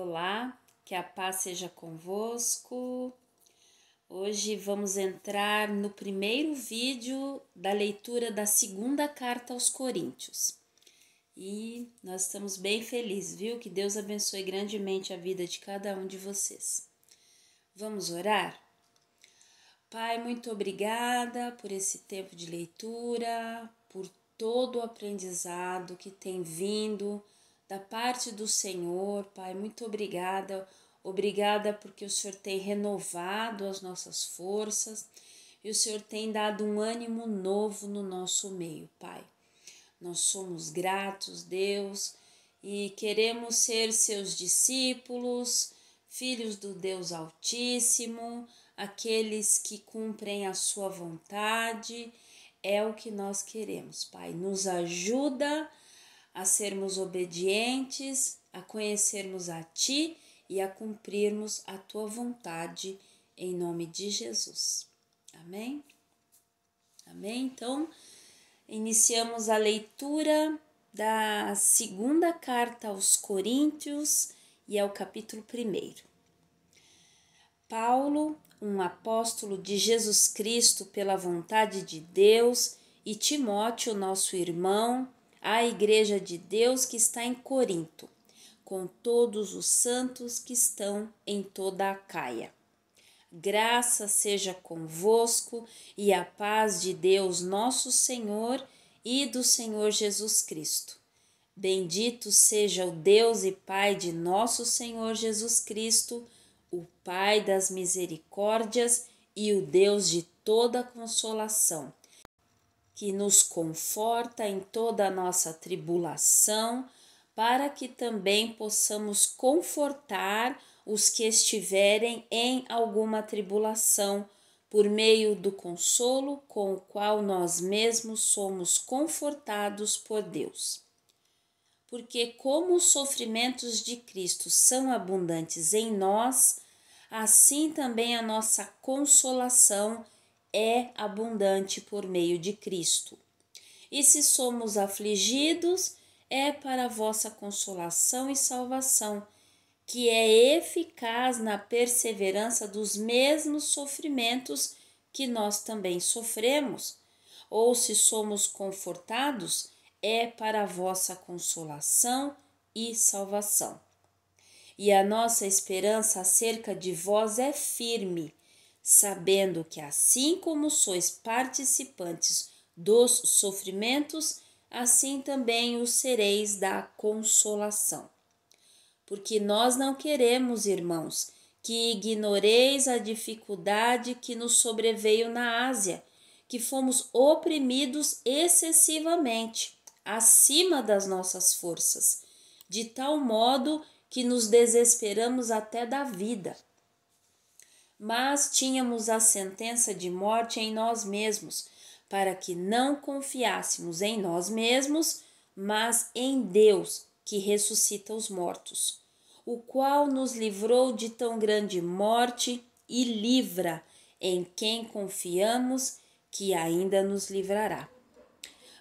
Olá, que a paz seja convosco. Hoje vamos entrar no primeiro vídeo da leitura da segunda carta aos Coríntios. E nós estamos bem felizes, viu? Que Deus abençoe grandemente a vida de cada um de vocês. Vamos orar? Pai, muito obrigada por esse tempo de leitura, por todo o aprendizado que tem vindo da parte do Senhor. Pai, muito obrigada. Obrigada porque o Senhor tem renovado as nossas forças e o Senhor tem dado um ânimo novo no nosso meio, Pai. Nós somos gratos, Deus, e queremos ser seus discípulos, filhos do Deus Altíssimo, aqueles que cumprem a sua vontade. É o que nós queremos, Pai. Nos ajuda a sermos obedientes, a conhecermos a Ti e a cumprirmos a Tua vontade, em nome de Jesus. Amém? Amém? Então, iniciamos a leitura da segunda carta aos Coríntios e é o capítulo 1. Paulo, um apóstolo de Jesus Cristo pela vontade de Deus, e Timóteo, nosso irmão, à igreja de Deus que está em Corinto, com todos os santos que estão em toda a Acaia. Graça seja convosco e a paz de Deus nosso Senhor e do Senhor Jesus Cristo. Bendito seja o Deus e Pai de nosso Senhor Jesus Cristo, o Pai das misericórdias e o Deus de toda consolação, que nos conforta em toda a nossa tribulação, para que também possamos confortar os que estiverem em alguma tribulação, por meio do consolo com o qual nós mesmos somos confortados por Deus. Porque como os sofrimentos de Cristo são abundantes em nós, assim também a nossa consolação é abundante por meio de Cristo. E se somos afligidos, é para a vossa consolação e salvação, que é eficaz na perseverança dos mesmos sofrimentos que nós também sofremos. Ou se somos confortados, é para a vossa consolação e salvação. E a nossa esperança acerca de vós é firme, sabendo que assim como sois participantes dos sofrimentos, assim também o sereis da consolação. Porque nós não queremos, irmãos, que ignoreis a dificuldade que nos sobreveio na Ásia, que fomos oprimidos excessivamente, acima das nossas forças, de tal modo que nos desesperamos até da vida. Mas tínhamos a sentença de morte em nós mesmos, para que não confiássemos em nós mesmos, mas em Deus, que ressuscita os mortos, o qual nos livrou de tão grande morte e livra, em quem confiamos, que ainda nos livrará.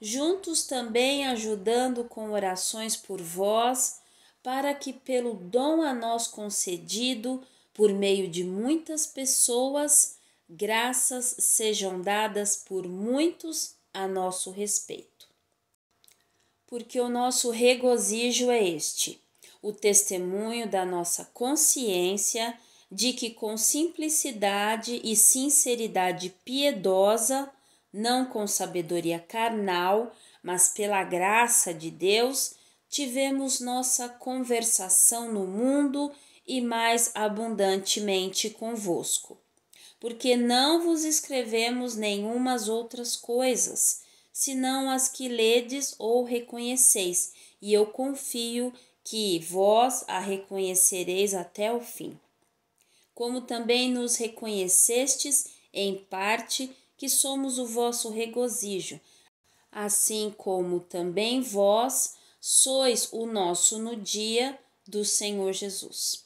Juntos também ajudando com orações por vós, para que pelo dom a nós concedido, por meio de muitas pessoas, graças sejam dadas por muitos a nosso respeito. Porque o nosso regozijo é este, o testemunho da nossa consciência de que com simplicidade e sinceridade piedosa, não com sabedoria carnal, mas pela graça de Deus, tivemos nossa conversação no mundo e mais abundantemente convosco. Porque não vos escrevemos nenhumas outras coisas, senão as que ledes ou reconheceis, e eu confio que vós a reconhecereis até o fim. Como também nos reconhecestes em parte que somos o vosso regozijo, assim como também vós sois o nosso no dia do Senhor Jesus.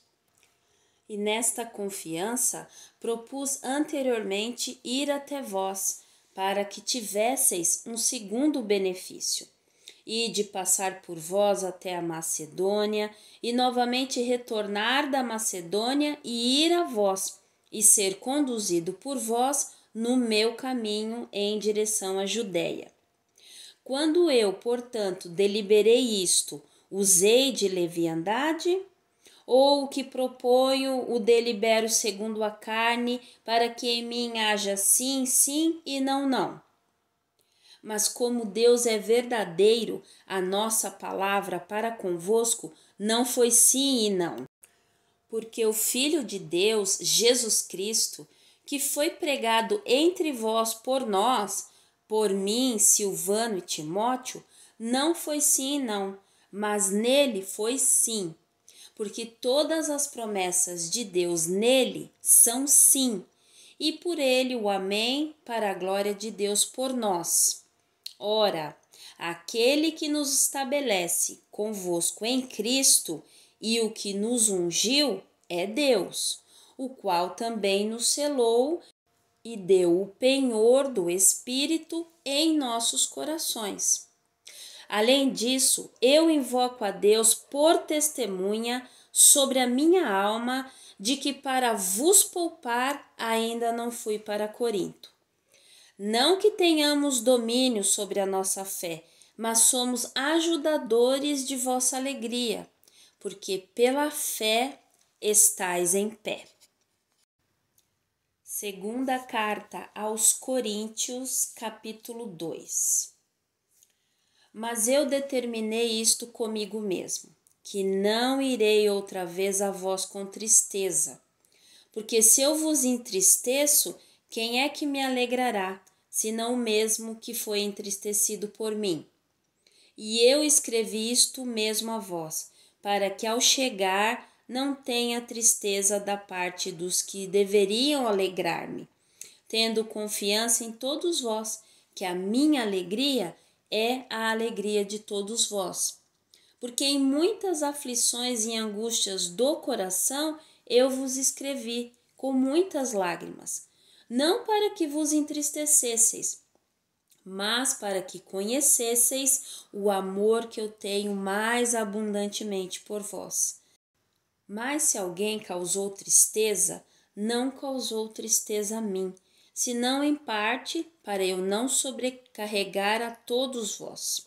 E nesta confiança propus anteriormente ir até vós, para que tivesseis um segundo benefício, e de passar por vós até a Macedônia, e novamente retornar da Macedônia e ir a vós, e ser conduzido por vós no meu caminho em direção à Judéia. Quando eu, portanto, deliberei isto, usei de leviandade? Ou o que proponho o delibero segundo a carne, para que em mim haja sim, sim e não, não? Mas como Deus é verdadeiro, a nossa palavra para convosco não foi sim e não. Porque o Filho de Deus, Jesus Cristo, que foi pregado entre vós por nós, por mim, Silvano e Timóteo, não foi sim e não, mas nele foi sim. Porque todas as promessas de Deus nele são sim, e por ele o amém para a glória de Deus por nós. Ora, aquele que nos estabelece convosco em Cristo e o que nos ungiu é Deus, o qual também nos selou e deu o penhor do Espírito em nossos corações. Além disso, eu invoco a Deus por testemunha sobre a minha alma de que para vos poupar ainda não fui para Corinto. Não que tenhamos domínio sobre a nossa fé, mas somos ajudadores de vossa alegria, porque pela fé estais em pé. Segunda carta aos Coríntios, capítulo 2. Mas eu determinei isto comigo mesmo, que não irei outra vez a vós com tristeza. Porque se eu vos entristeço, quem é que me alegrará, senão o mesmo que foi entristecido por mim? E eu escrevi isto mesmo a vós, para que ao chegar não tenha tristeza da parte dos que deveriam alegrar-me, tendo confiança em todos vós, que a minha alegria é a alegria de todos vós. Porque em muitas aflições e angústias do coração eu vos escrevi com muitas lágrimas, não para que vos entristecesseis, mas para que conhecesseis o amor que eu tenho mais abundantemente por vós. Mas se alguém causou tristeza, não causou tristeza a mim, senão em parte para eu não sobrecarregar a todos vós.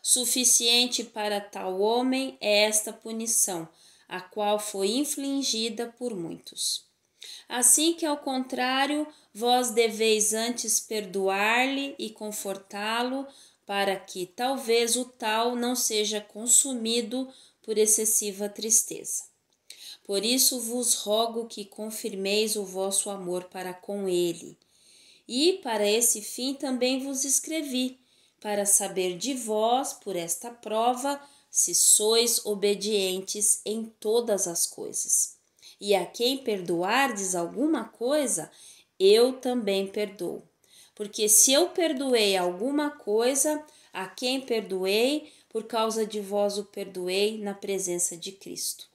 Suficiente para tal homem é esta punição, a qual foi infligida por muitos. Assim que, ao contrário, vós deveis antes perdoar-lhe e confortá-lo, para que talvez o tal não seja consumido por excessiva tristeza. Por isso vos rogo que confirmeis o vosso amor para com ele. E para esse fim também vos escrevi, para saber de vós, por esta prova, se sois obedientes em todas as coisas. E a quem perdoardes alguma coisa, eu também perdoo. Porque se eu perdoei alguma coisa, a quem perdoei, por causa de vós o perdoei na presença de Cristo.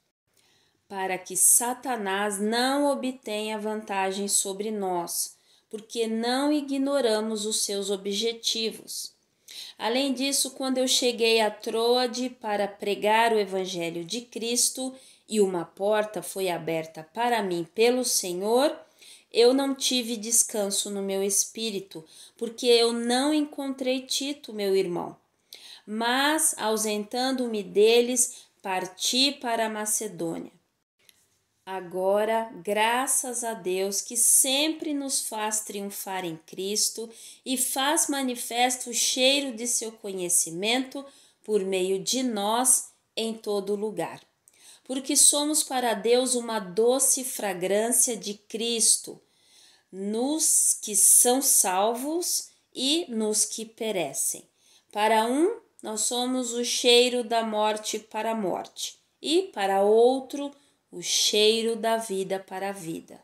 Para que Satanás não obtenha vantagem sobre nós, porque não ignoramos os seus objetivos. Além disso, quando eu cheguei a Troade para pregar o Evangelho de Cristo e uma porta foi aberta para mim pelo Senhor, eu não tive descanso no meu espírito, porque eu não encontrei Tito, meu irmão. Mas, ausentando-me deles, parti para a Macedônia. Agora, graças a Deus que sempre nos faz triunfar em Cristo e faz manifesto o cheiro de seu conhecimento por meio de nós em todo lugar. Porque somos para Deus uma doce fragrância de Cristo, nos que são salvos e nos que perecem. Para um, nós somos o cheiro da morte para a morte, e para outro, o cheiro da vida para a vida.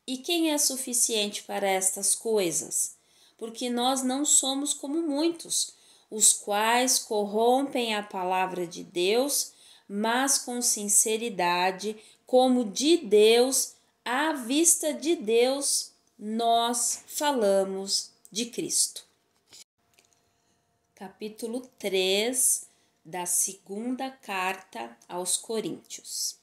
E quem é suficiente para estas coisas? Porque nós não somos como muitos, os quais corrompem a palavra de Deus, mas com sinceridade, como de Deus, à vista de Deus, nós falamos de Cristo. capítulo 3 da segunda carta aos Coríntios.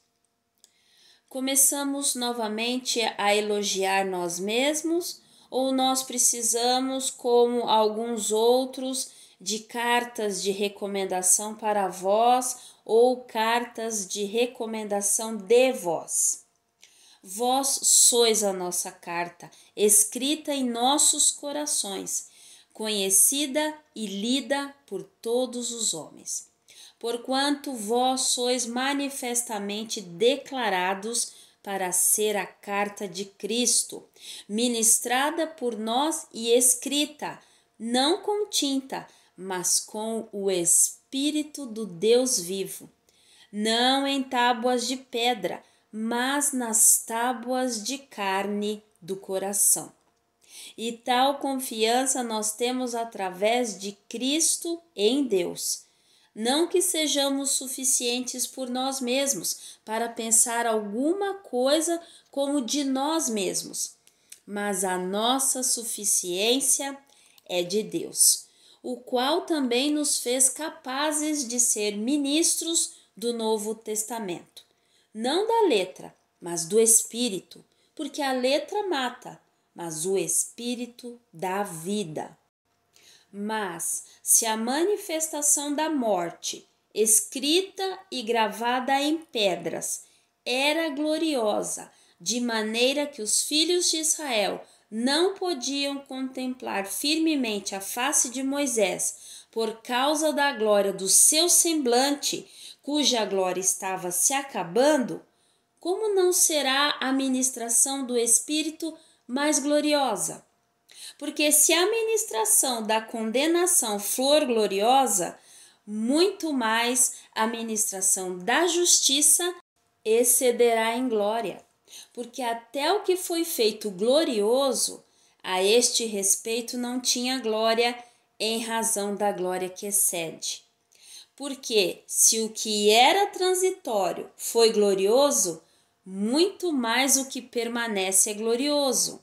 Começamos novamente a elogiar nós mesmos ou nós precisamos, como alguns outros, de cartas de recomendação para vós ou cartas de recomendação de vós? Vós sois a nossa carta, escrita em nossos corações, conhecida e lida por todos os homens. Porquanto vós sois manifestamente declarados para ser a carta de Cristo, ministrada por nós e escrita, não com tinta, mas com o Espírito do Deus vivo, não em tábuas de pedra, mas nas tábuas de carne do coração. E tal confiança nós temos através de Cristo em Deus. Não que sejamos suficientes por nós mesmos para pensar alguma coisa como de nós mesmos, mas a nossa suficiência é de Deus, o qual também nos fez capazes de ser ministros do Novo Testamento. Não da letra, mas do Espírito, porque a letra mata, mas o Espírito dá vida. Mas se a manifestação da morte, escrita e gravada em pedras, era gloriosa, de maneira que os filhos de Israel não podiam contemplar firmemente a face de Moisés, por causa da glória do seu semblante, cuja glória estava se acabando, como não será a ministração do Espírito mais gloriosa? Porque se a ministração da condenação for gloriosa, muito mais a ministração da justiça excederá em glória. Porque até o que foi feito glorioso, a este respeito não tinha glória em razão da glória que excede. Porque se o que era transitório foi glorioso, muito mais o que permanece é glorioso.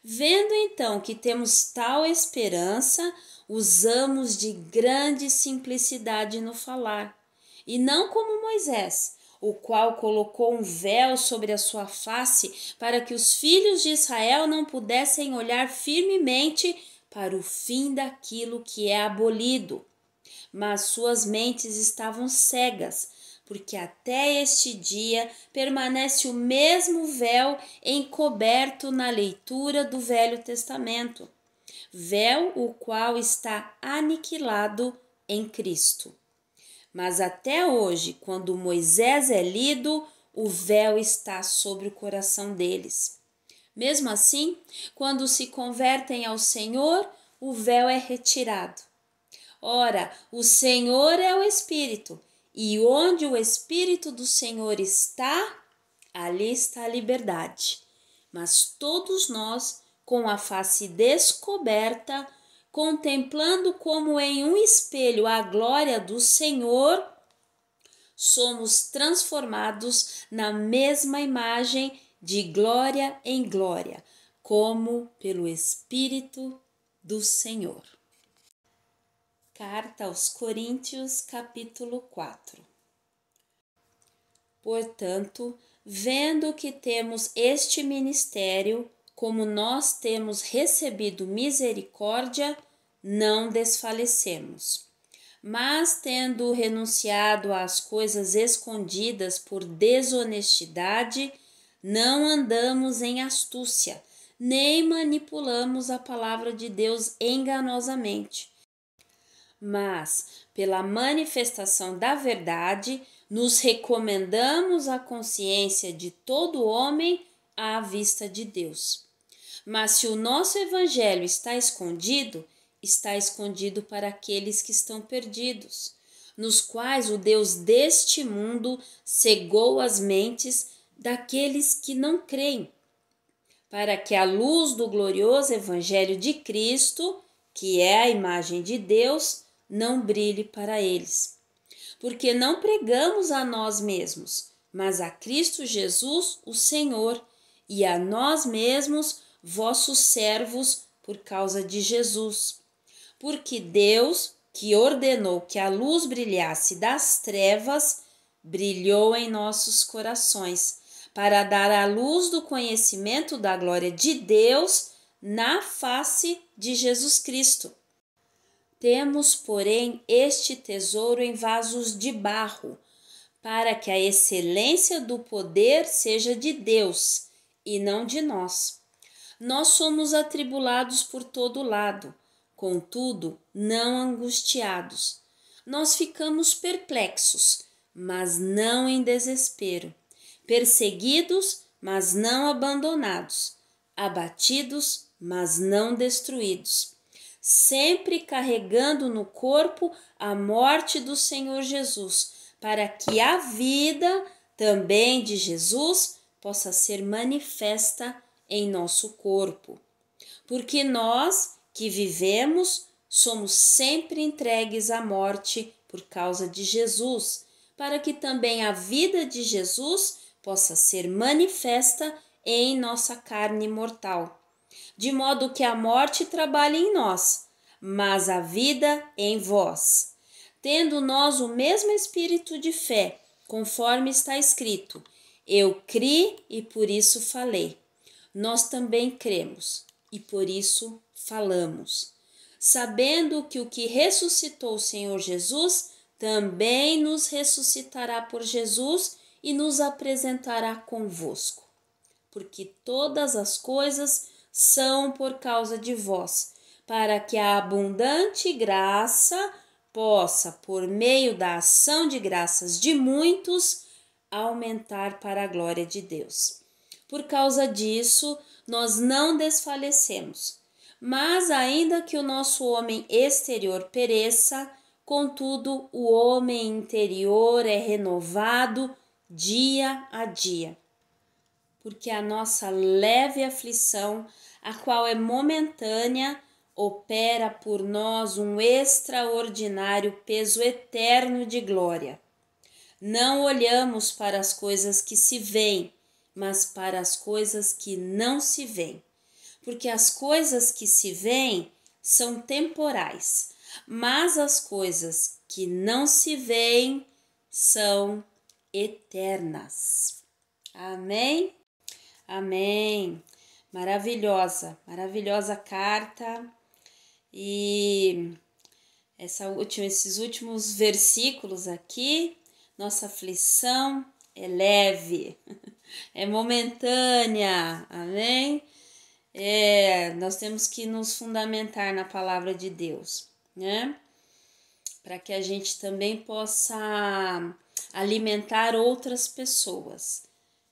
Vendo então que temos tal esperança, usamos de grande simplicidade no falar, e não como Moisés, o qual colocou um véu sobre a sua face para que os filhos de Israel não pudessem olhar firmemente para o fim daquilo que é abolido. Mas suas mentes estavam cegas, porque até este dia permanece o mesmo véu encoberto na leitura do Velho Testamento, véu o qual está aniquilado em Cristo. Mas até hoje, quando Moisés é lido, o véu está sobre o coração deles. Mesmo assim, quando se convertem ao Senhor, o véu é retirado. Ora, o Senhor é o Espírito, e onde o Espírito do Senhor está, ali está a liberdade. Mas todos nós, com a face descoberta, contemplando como em um espelho a glória do Senhor, somos transformados na mesma imagem de glória em glória, como pelo Espírito do Senhor. Carta aos Coríntios, capítulo 4. Portanto, vendo que temos este ministério, como nós temos recebido misericórdia, não desfalecemos. Mas, tendo renunciado às coisas escondidas por desonestidade, não andamos em astúcia, nem manipulamos a palavra de Deus enganosamente. Mas, pela manifestação da verdade, nos recomendamos a consciência de todo homem à vista de Deus. Mas se o nosso evangelho está escondido para aqueles que estão perdidos, nos quais o Deus deste mundo cegou as mentes daqueles que não creem, para que a luz do glorioso evangelho de Cristo, que é a imagem de Deus, não brilhe para eles. Porque não pregamos a nós mesmos, mas a Cristo Jesus, o Senhor, e a nós mesmos, vossos servos, por causa de Jesus. porque Deus, que ordenou que a luz brilhasse das trevas, brilhou em nossos corações, para dar a luz do conhecimento da glória de Deus na face de Jesus Cristo. Temos, porém, este tesouro em vasos de barro, para que a excelência do poder seja de Deus e não de nós. Nós somos atribulados por todo lado, contudo, não angustiados. Nós ficamos perplexos, mas não em desespero, perseguidos, mas não abandonados, abatidos, mas não destruídos, sempre carregando no corpo a morte do Senhor Jesus, para que a vida também de Jesus possa ser manifesta em nosso corpo. Porque nós que vivemos somos sempre entregues à morte por causa de Jesus, para que também a vida de Jesus possa ser manifesta em nossa carne mortal, de modo que a morte trabalhe em nós, mas a vida em vós. Tendo nós o mesmo espírito de fé, conforme está escrito: eu criei e por isso falei. Nós também cremos e por isso falamos, sabendo que o que ressuscitou o Senhor Jesus também nos ressuscitará por Jesus e nos apresentará convosco. Porque todas as coisas são por causa de vós, para que a abundante graça possa, por meio da ação de graças de muitos, aumentar para a glória de Deus. Por causa disso, nós não desfalecemos, mas ainda que o nosso homem exterior pereça, contudo o homem interior é renovado dia a dia. Porque a nossa leve aflição, a qual é momentânea, opera por nós um extraordinário peso eterno de glória. Não olhamos para as coisas que se veem, mas para as coisas que não se veem. Porque as coisas que se veem são temporais, mas as coisas que não se veem são eternas. Amém? Amém. Maravilhosa, maravilhosa carta. E esses últimos versículos aqui, nossa aflição é leve, é momentânea, amém? Nós temos que nos fundamentar na palavra de Deus, né? Para que a gente também possa alimentar outras pessoas,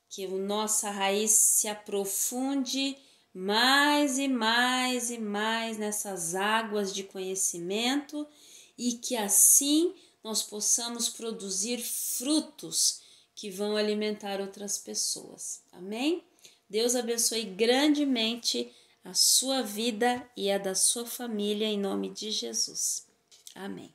que a nossa raiz se aprofunde mais e mais e mais nessas águas de conhecimento e que assim nós possamos produzir frutos que vão alimentar outras pessoas. Amém? Deus abençoe grandemente a sua vida e a da sua família em nome de Jesus. Amém.